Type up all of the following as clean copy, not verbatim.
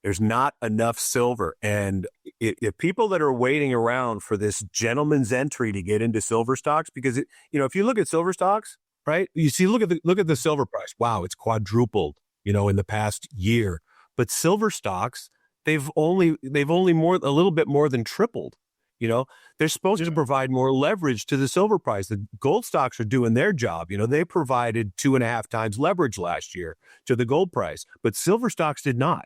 There's not enough silver. And if people that are waiting around for this gentleman's entry to get into silver stocks, because if you look at silver stocks, right, you see, look at the silver price. Wow, it's quadrupled, in the past year. But silver stocks, they've only a little bit more than tripled. They're supposed to provide more leverage to the silver price. The gold stocks are doing their job. They provided 2.5 times leverage last year to the gold price, but silver stocks did not.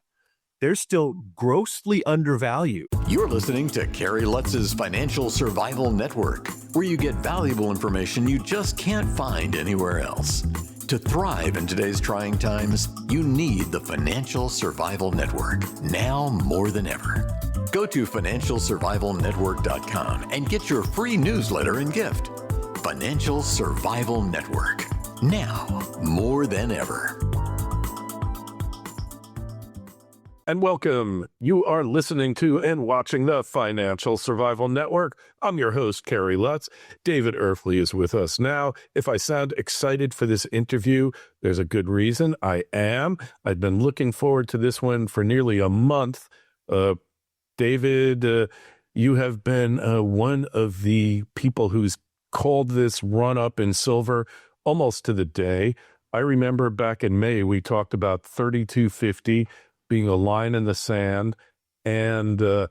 They're still grossly undervalued. You're listening to Kerry Lutz's Financial Survival Network, where you get valuable information you just can't find anywhere else. To thrive in today's trying times, you need the Financial Survival Network, now more than ever. Go to financialsurvivalnetwork.com and get your free newsletter and gift. Financial Survival Network, now more than ever. And welcome. You are listening to and watching the Financial Survival Network. I'm your host, Kerry Lutz. David Erfle is with us now. If I sound excited for this interview, there's a good reason. I am. I've been looking forward to this one for nearly a month. David, you have been one of the people who's called this run up in silver almost to the day. I remember back in May, we talked about 32.50 being a line in the sand, and the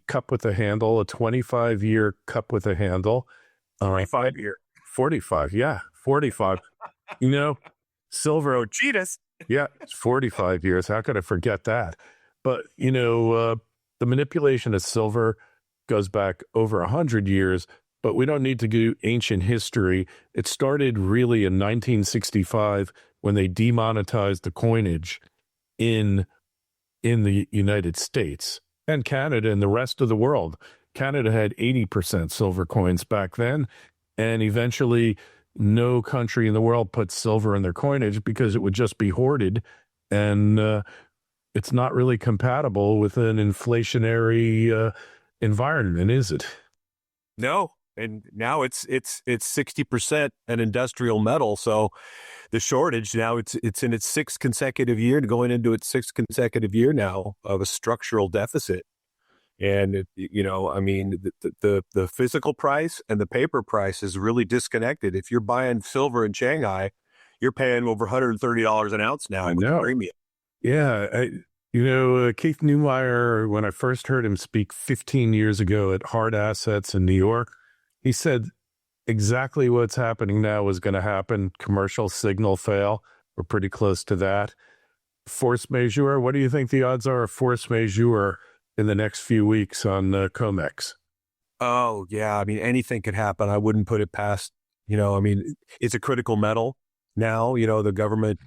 cup with a handle, a 25-year cup with a handle. 25-year. 45, yeah, 45. Silver. Oh, cheetahs. Yeah, it's 45 years. How could I forget that? But, the manipulation of silver goes back over 100 years, but we don't need to do ancient history. It started really in 1965 when they demonetized the coinage in the United States and Canada and the rest of the world. Canada had 80% silver coins back then, and eventually no country in the world put silver in their coinage because it would just be hoarded, and it's not really compatible with an inflationary environment, is it? No. And now it's 60% an industrial metal. So the shortage now it's in its sixth consecutive year, going into its sixth consecutive year now of a structural deficit. And the physical price and the paper price is really disconnected. If you're buying silver in Shanghai, you're paying over $130 an ounce now with the premium. Yeah. Keith Neumeyer, when I first heard him speak 15 years ago at Hard Assets in New York, he said exactly what's happening now is going to happen. Commercial signal fail. We're pretty close to that. Force majeure. What do you think the odds are of force majeure in the next few weeks on COMEX? Oh, yeah. I mean, anything could happen. I wouldn't put it past, it's a critical metal now. The government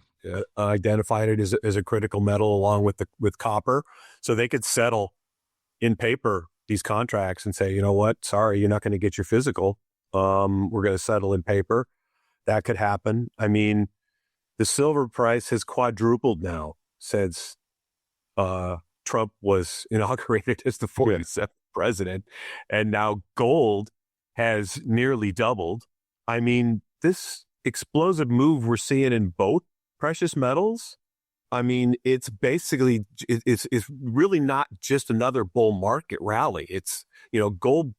identified it as a critical metal along with copper. So they could settle in paper these contracts and say, you know what, sorry, you're not going to get your physical. We're going to settle in paper. That could happen. I mean, the silver price has quadrupled now since Trump was inaugurated as the 47th president. And now gold has nearly doubled. I mean, this explosive move we're seeing in both precious metals, I mean, it's basically, it's really not just another bull market rally. It's, gold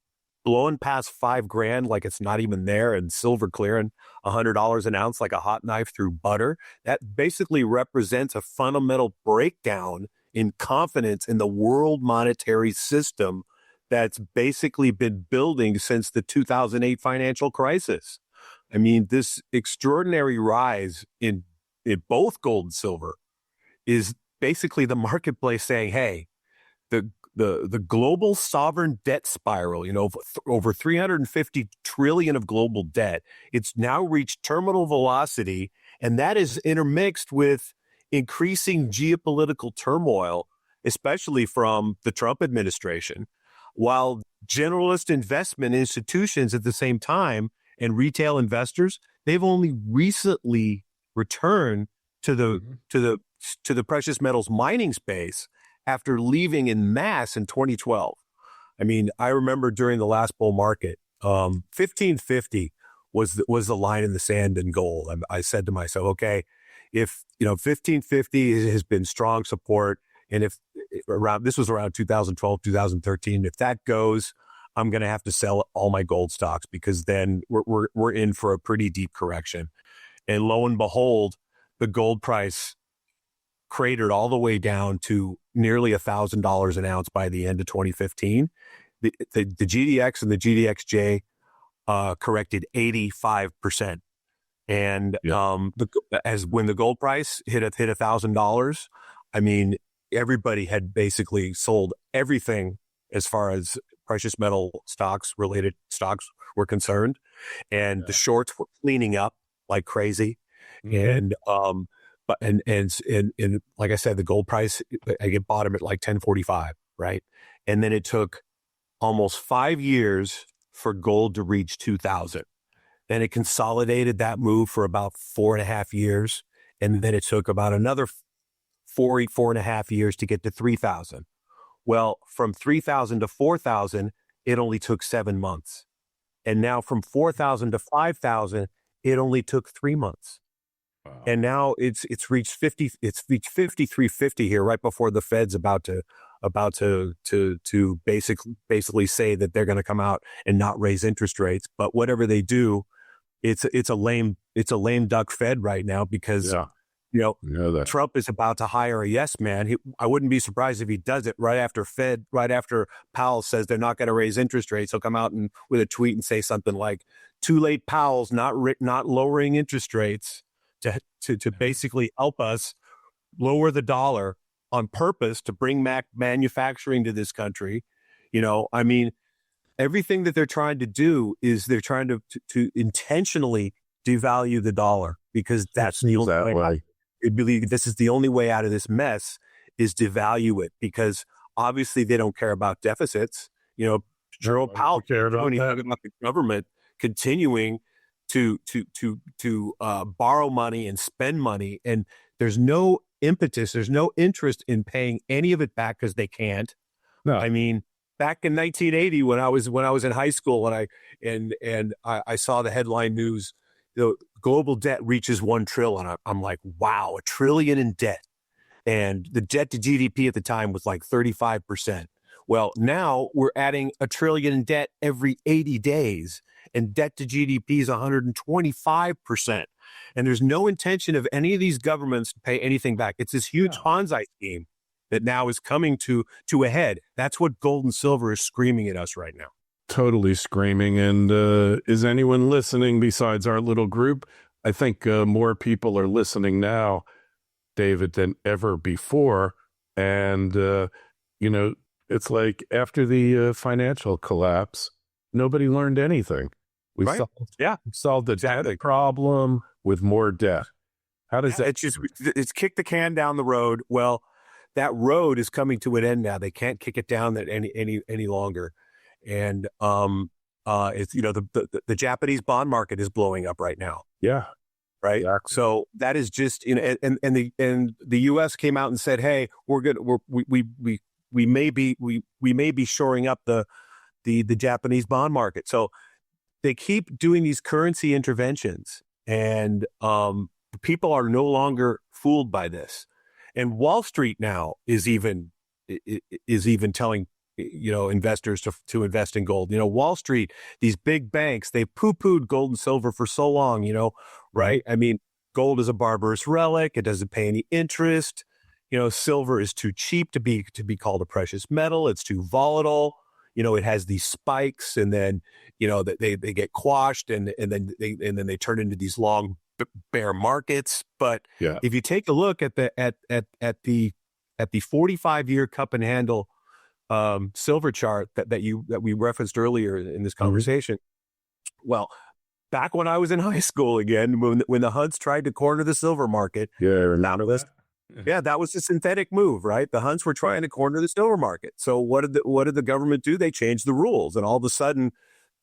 blowing past $5,000 like it's not even there, and silver clearing $100 an ounce like a hot knife through butter. That basically represents a fundamental breakdown in confidence in the world monetary system that's basically been building since the 2008 financial crisis. I mean, this extraordinary rise in both gold and silver is basically the marketplace saying, hey, the global sovereign debt spiral, over 350 trillion of global debt, it's now reached terminal velocity, and that is intermixed with increasing geopolitical turmoil, especially from the Trump administration, while generalist investment institutions at the same time and retail investors, they've only recently returned to the precious metals mining space after leaving in mass in 2012. I mean, I remember during the last bull market, 1550 was the line in the sand in gold. I said to myself, okay, if 1550 has been strong support, and if this was around 2012, 2013. If that goes, I'm going to have to sell all my gold stocks, because then we're in for a pretty deep correction. And lo and behold, the gold price cratered all the way down to nearly $1,000 an ounce by the end of 2015. The GDX and the GDXJ corrected 85%. And when the gold price hit $1,000, I mean, everybody had basically sold everything as far as precious metal related stocks were concerned, and the shorts were cleaning up like crazy. And like I said, the gold price, I get bottom at like 1045, right? And then it took almost 5 years for gold to reach 2000. Then it consolidated that move for about 4.5 years. And then it took about another 4.5 years to get to 3000. Well, from 3,000 to 4,000, it only took 7 months. And now from 4,000 to 5,000, it only took 3 months. Wow. And now it's reached 5350 here, right before the Fed's about to basically say that they're going to come out and not raise interest rates. But whatever they do, it's a lame duck Fed right now, because Trump is about to hire a yes man. I wouldn't be surprised if he does it right after Powell says they're not going to raise interest rates. He'll come out and with a tweet and say something like, "Too late, Powell's not lowering interest rates to basically help us lower the dollar on purpose to bring back manufacturing to this country." I mean, everything that they're trying to do is they're trying to intentionally devalue the dollar, because that's the only way. I believe this is the only way out of this mess, is devalue it, because obviously they don't care about deficits. Jerome Powell cared about the government continuing to borrow money and spend money, and there's no impetus, there's no interest in paying any of it back, because they can't. No, I mean, back in 1980, when I was in high school, and I saw the headline news, global debt reaches $1 trillion. I'm like, wow, $1 trillion in debt. And the debt to GDP at the time was like 35%. Well, now we're adding $1 trillion in debt every 80 days, and debt to GDP is 125%. And there's no intention of any of these governments to pay anything back. It's this huge Ponzi scheme that now is coming to a head. That's what gold and silver is screaming at us right now. Totally screaming. And is anyone listening besides our little group? I think more people are listening now, David, than ever before. And, it's like after the financial collapse, nobody learned anything. We solved the debt problem with more debt. How does that? It's kicked the can down the road. Well, that road is coming to an end now. They can't kick it down that any longer. And it's the Japanese bond market is blowing up right now. Yeah. Right. Exactly. So that is just and the U.S. came out and said, hey, we may be shoring up the Japanese bond market. So they keep doing these currency interventions, and people are no longer fooled by this. And Wall Street now is even telling investors to invest in gold. Wall Street, these big banks, they poo-pooed gold and silver for so long, right? I mean, gold is a barbarous relic. It doesn't pay any interest. Silver is too cheap to be called a precious metal. It's too volatile. It has these spikes, and then, they get quashed, and then they turn into these long bear markets. But if you take a look at the 45-year cup and handle silver chart that we referenced earlier in this conversation. Well, back when I was in high school again, when the Hunts tried to corner the silver market, analyst, that was a synthetic move, right? The Hunts were trying to corner the silver market. So what did the government do? They changed the rules, and all of a sudden,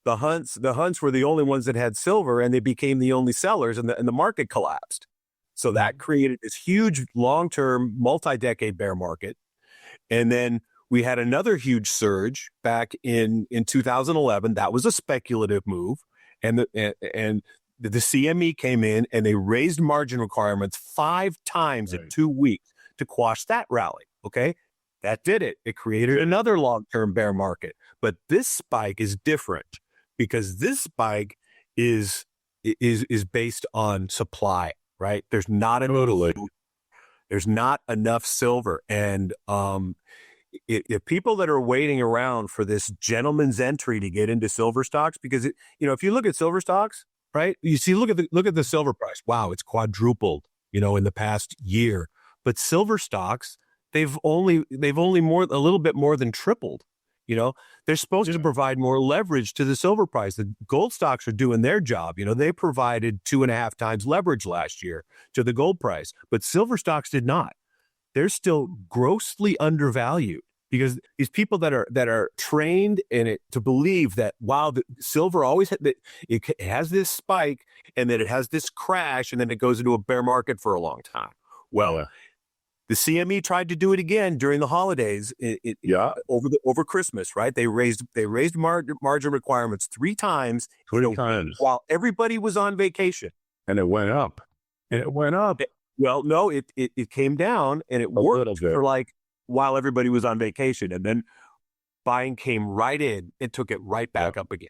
the Hunts were the only ones that had silver, and they became the only sellers, and the market collapsed. So that created this huge, long-term, multi-decade bear market, and then we had another huge surge back in 2011. That was a speculative move, and the CME came in and they raised margin requirements 5 times in 2 weeks to quash that rally. Okay, That did it. It created another long-term bear market. But this spike is different because this spike is based on supply, right? There's not enough. There's not enough silver, and if people that are waiting around for this gentleman's entry to get into silver stocks, because if you look at silver stocks, right, you see, look at the silver price. Wow, it's quadrupled, in the past year. But silver stocks, they've only a little bit more than tripled. They're supposed to provide more leverage to the silver price. The gold stocks are doing their job. They provided 2.5 times leverage last year to the gold price, but silver stocks did not. They're still grossly undervalued because these people that are trained in it to believe that, wow, the silver always it has this spike and then it has this crash and then it goes into a bear market for a long time. Well, the CME tried to do it again during the holidays over Christmas, right? They raised margin requirements 3 times, while everybody was on vacation. And it went up. Well, no, it came down and it worked for while everybody was on vacation. And then buying came right in and took it right back up again.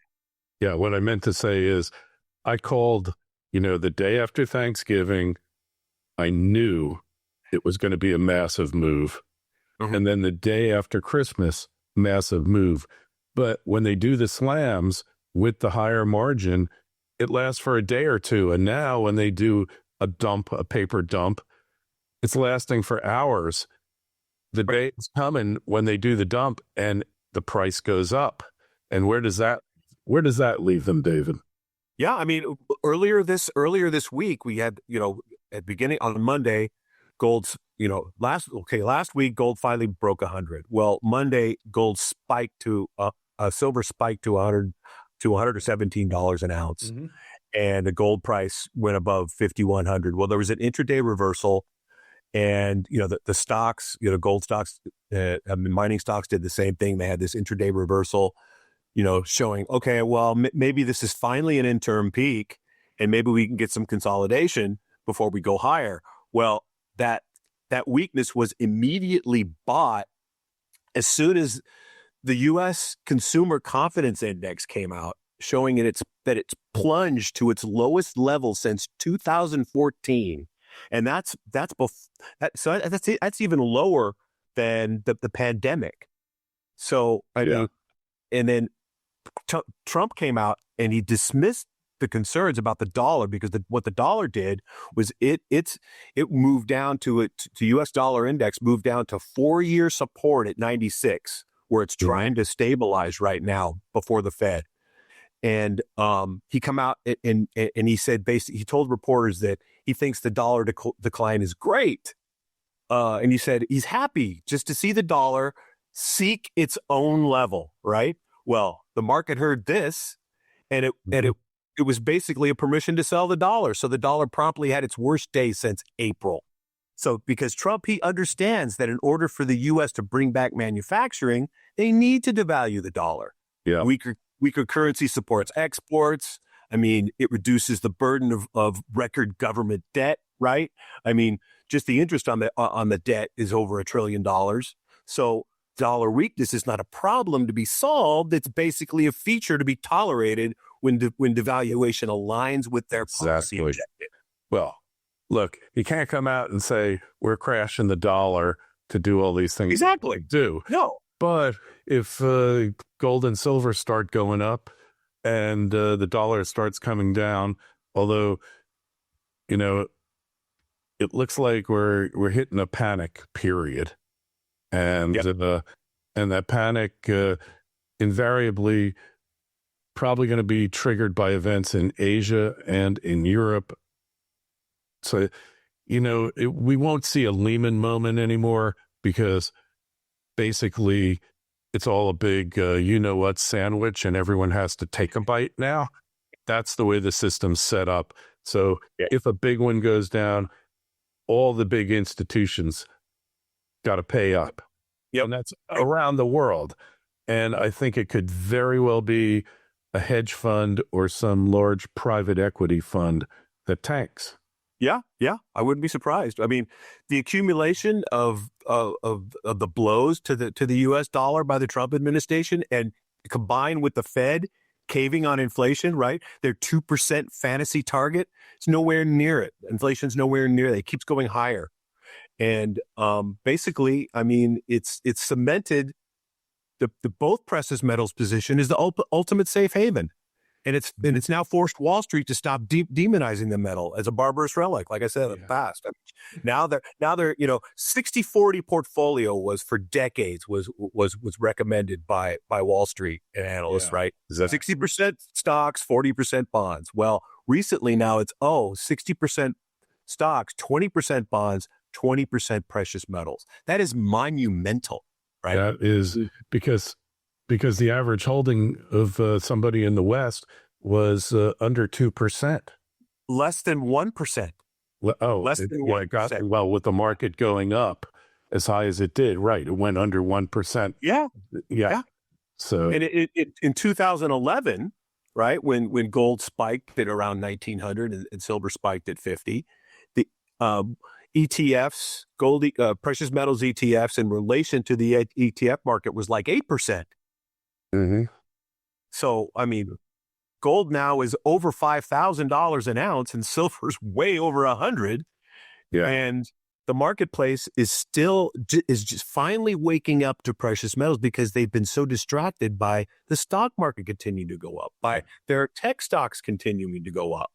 Yeah, what I meant to say is I called, the day after Thanksgiving, I knew it was going to be a massive move. Mm-hmm. And then the day after Christmas, massive move. But when they do the slams with the higher margin, it lasts for a day or two. And now when they do a paper dump, it's lasting for hours. The day is coming when they do the dump and the price goes up. And where does that leave them, David? Yeah, I mean, earlier this week, we had, at beginning on Monday, gold's, last week, gold finally broke 100. Well, Monday, gold spiked to silver spiked to $117 an ounce. Mm-hmm. And the gold price went above 5,100. Well, there was an intraday reversal, and the stocks, gold stocks, mining stocks did the same thing. They had this intraday reversal, showing, okay, well, maybe this is finally an interim peak, and maybe we can get some consolidation before we go higher. Well, that weakness was immediately bought as soon as the U.S. Consumer Confidence Index came out, showing that it's plunged to its lowest level since 2014, and that's even lower than the pandemic. So and then Trump came out and he dismissed the concerns about the dollar because what the dollar did was it moved down to U.S. dollar index moved down to 4-year support at 96, where it's trying to stabilize right now before the Fed. And he come out and he said, basically, he told reporters that he thinks the dollar decline is great. And he said he's happy just to see the dollar seek its own level, right? Well, the market heard this, and it was basically a permission to sell the dollar. So the dollar promptly had its worst day since April. So because Trump, he understands that in order for the U.S. to bring back manufacturing, they need to devalue the dollar. Yeah. Weaker currency supports exports. I mean, it reduces the burden of record government debt, right? I mean, just the interest on the debt is over $1 trillion. So dollar weakness is not a problem to be solved. It's basically a feature to be tolerated when devaluation aligns with their policy objective. Well, look, you can't come out and say we're crashing the dollar to do all these things. Exactly. No. But if gold and silver start going up and the dollar starts coming down, although, it looks like we're hitting a panic period. And that panic invariably probably going to be triggered by events in Asia and in Europe. So, we won't see a Lehman moment anymore because basically it's all a big, what sandwich and everyone has to take a bite now. That's the way the system's set up. So if a big one goes down, all the big institutions got to pay up. Yep. And that's around the world. And I think it could very well be a hedge fund or some large private equity fund that tanks. Yeah, I wouldn't be surprised. I mean, the accumulation of the blows to the U.S. dollar by the Trump administration, and combined with the Fed caving on inflation, right? Their 2% fantasy target, it's nowhere near it. Inflation's nowhere near it. It keeps going higher, and basically, I mean, it's cemented the both precious metals position is the ultimate safe haven. And it's now forced Wall Street to stop demonizing the metal as a barbarous relic, like I said in the past. I mean, now they're 60-40 portfolio was for decades was recommended by Wall Street and analysts, right? 60% stocks, 40% bonds. Well, recently now it's 60% stocks, 20% bonds, 20% precious metals. That is monumental, right? That is because the average holding of somebody in the West was under 2%. Less than 1%. Less than 1%. Well, with the market going up as high as it did, right? It went under 1%. Yeah. So, and in 2011, right, when gold spiked at around 1900 and silver spiked at 50, the ETFs, precious metals ETFs in relation to the ETF market was like 8%. Mm-hmm. So, I mean, gold now is over $5,000 an ounce and silver's way over 100. Yeah. And the marketplace is just finally waking up to precious metals because they've been so distracted by the stock market continuing to go up, by their tech stocks continuing to go up.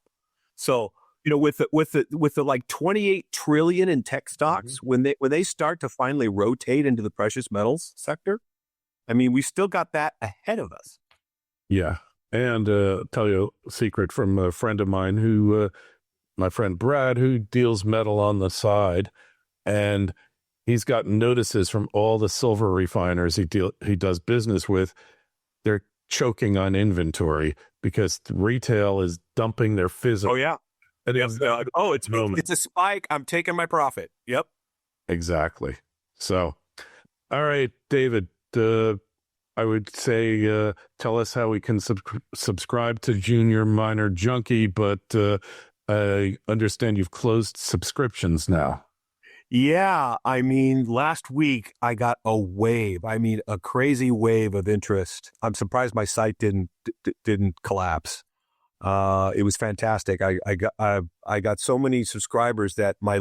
So, with the like 28 trillion in tech stocks, when they start to finally rotate into the precious metals sector, I mean, we still got that ahead of us. Yeah. And tell you a secret from a friend of mine my friend Brad, who deals metal on the side, and he's gotten notices from all the silver refiners he does business with. They're choking on inventory because retail is dumping their physical. Oh, yeah. And it's a spike. I'm taking my profit. Yep. Exactly. So, all right, David, I would say tell us how we can subscribe to Junior Miner Junkie, but I understand you've closed subscriptions now. Yeah, I mean, last week I got a crazy wave of interest. I'm surprised my site didn't collapse. It was fantastic. I got so many subscribers that my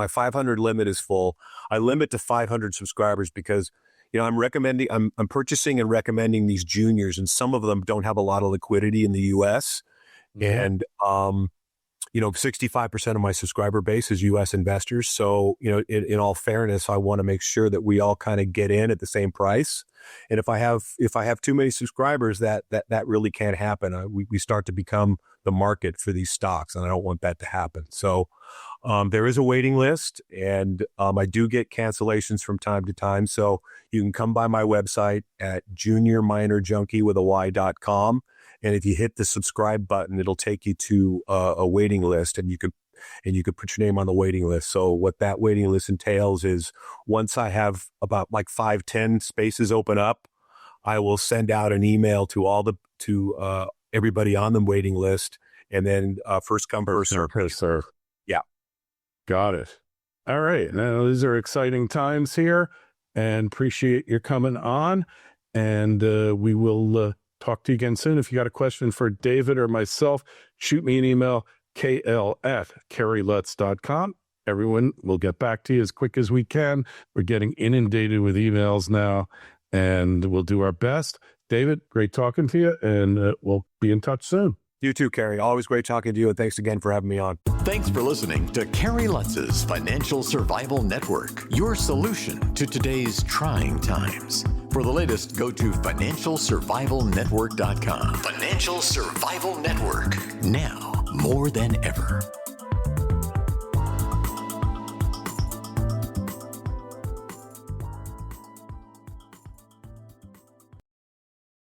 500 limit is full. I limit to 500 subscribers because I'm purchasing and recommending these juniors, and some of them don't have a lot of liquidity in the U.S. And 65% of my subscriber base is U.S. investors. So, in all fairness, I want to make sure that we all kind of get in at the same price. And if I have too many subscribers, that really can't happen. We start to become the market for these stocks, and I don't want that to happen. So, there is a waiting list, and I do get cancellations from time to time. So you can come by my website at juniorminerjunkie.com. And if you hit the subscribe button, it'll take you to a waiting list, and you could put your name on the waiting list. So what that waiting list entails is once I have about like 5-10 spaces open up, I will send out an email to everybody on the waiting list, and then first come, first serve. Yeah. Got it. All right. Now, these are exciting times here, and appreciate your coming on. And we will talk to you again soon. If you got a question for David or myself, shoot me an email, kl@kerrylutz.com. Everyone will get back to you as quick as we can. We're getting inundated with emails now, and we'll do our best. David, great talking to you, and we'll be in touch soon. You too, Kerry. Always great talking to you, and thanks again for having me on. Thanks for listening to Kerry Lutz's Financial Survival Network, your solution to today's trying times. For the latest, go to financialsurvivalnetwork.com. Financial Survival Network, now more than ever.